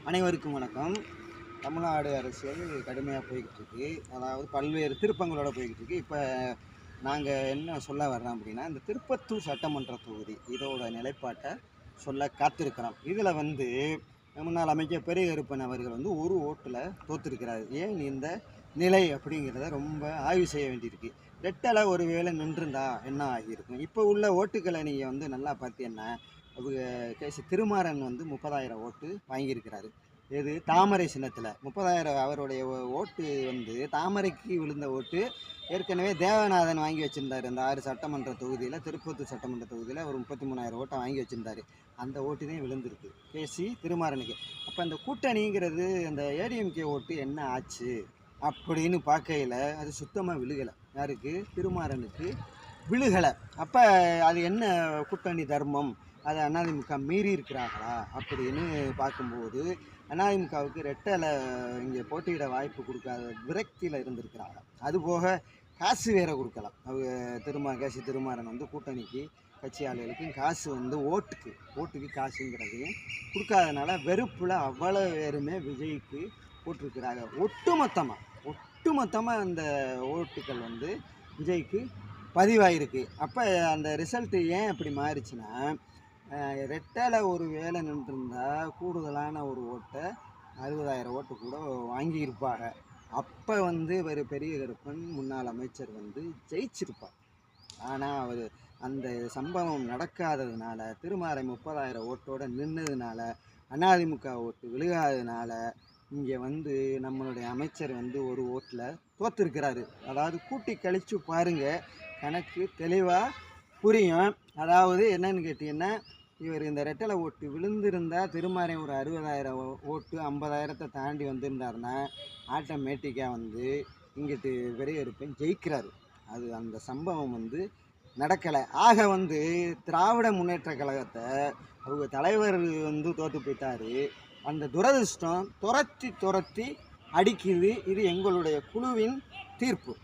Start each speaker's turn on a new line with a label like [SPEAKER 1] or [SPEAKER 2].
[SPEAKER 1] அனைவருக்கும் வணக்கம். தமிழ்நாடு அரசியல் கடுமையாக போய்கிட்டு இருக்கு. அதாவது பல்வேறு திருப்பங்களோட போய்கிட்டு இருக்கு. இப்போ நாங்கள் என்ன சொல்ல வர்றோம் அப்படின்னா, இந்த திருப்பத்தூர் சட்டமன்ற தொகுதி இதோட நிலைப்பாட்டை சொல்ல காத்திருக்கிறோம். இதில் முன்னாள் அமைச்சர் பெரிய கருப்பன் அவர்கள் ஒரு ஓட்டில் தோற்றுருக்கிறார். ஏன் இந்த நிலை அப்படிங்கிறத ரொம்ப ஆய்வு செய்ய வேண்டியிருக்கு. ரெட்டலை ஒரு வேளை நின்றுருந்தா என்ன ஆகியிருக்கும்? இப்போ உள்ள ஓட்டுக்களை நீங்கள் நல்லா பார்த்தீங்கன்னா, அவங்க கேசி திருமாறன் 30,000 ஓட்டு வாங்கியிருக்கிறாரு. இது தாமரை சின்னத்தில் 30,000. அவருடைய ஓட்டு தாமரைக்கு விழுந்த ஓட்டு. ஏற்கனவே தேவநாதன் வாங்கி வச்சுருந்தார். அந்த 6 சட்டமன்ற தொகுதியில், திருப்பத்தூர் சட்டமன்ற தொகுதியில் ஒரு 33,000 ஓட்டை வாங்கி வச்சுருந்தார். அந்த ஓட்டு தான் விழுந்திருக்கு கேசி திருமாறனுக்கு. அப்போ அந்த கூட்டணிங்கிறது அந்த ஏடிஎம்கே ஓட்டு என்ன ஆச்சு அப்படின்னு பார்க்கையில் அது சுத்தமாக விழுகலை. யாருக்கு? திருமாறனுக்கு விழுகலை. அப்போ அது என்ன கூட்டணி தர்மம்? அதை அதிமுக மீறி இருக்கிறார்களா அப்படின்னு பார்க்கும்போது, அதிமுகவுக்கு ரெட்டலை இங்கே போட்டியிட வாய்ப்பு கொடுக்காத விரக்தியில் இருந்திருக்கிறாங்க. அதுபோக காசு வேற கொடுக்கலாம். அவங்க கேசி திருமாறன் கூட்டணிக்கு கட்சி ஆளுகளுக்கும் காசு ஓட்டுக்கு காசுங்கிறதையும் கொடுக்காதனால வெறுப்பில் அவ்வளோ பேருமே விஜய்க்கு போட்டிருக்கிறாங்க. ஒட்டுமொத்தமாக அந்த ஓட்டுக்கள் விஜய்க்கு பதிவாயிருக்கு. அப்போ அந்த ரிசல்ட்டு ஏன் அப்படி மாறிச்சுன்னா, ரெட்டலை ஒரு வேலை நின்றுருந்தால் கூடுதலான ஒரு ஓட்டை 60,000 ஓட்டு கூட வாங்கியிருப்பாங்க. அப்போ ஒரு பெரிய கருப்பன் முன்னாள் அமைச்சர் ஜெயிச்சிருப்பார். ஆனால் அவர் அந்த சம்பவம் நடக்காததுனால, திருமாறன் 30,000 ஓட்டோடு நின்றதுனால, அதிமுக ஓட்டு விழுகாததுனால இங்கே நம்மளுடைய அமைச்சர் ஒரு ஓட்டில் தோற்றுருக்கிறாரு. அதாவது கூட்டி கழித்து பாருங்கள், கணக்கு தெளிவாக புரியும். அதாவது என்னன்னு கேட்டிங்கன்னா, இவர் இந்த ரெட்டலை ஓட்டு விழுந்திருந்தால் திருமாறன் ஒரு 60,000 ஓட்டு 50,000 தாண்டி வந்திருந்தாருன்னா ஆட்டோமேட்டிக்காக இங்கிட்டு பெரிய இருப்பேன் ஜெயிக்கிறாரு. அது அந்த சம்பவம் நடக்கலை. ஆக திராவிட முன்னேற்ற கழகத்தை அவங்க தலைவர் தோற்று போயிட்டார். அந்த துரதிர்ஷ்டம் துரத்தி அடிக்குது. இது எங்களுடைய குழுவின் தீர்ப்பு.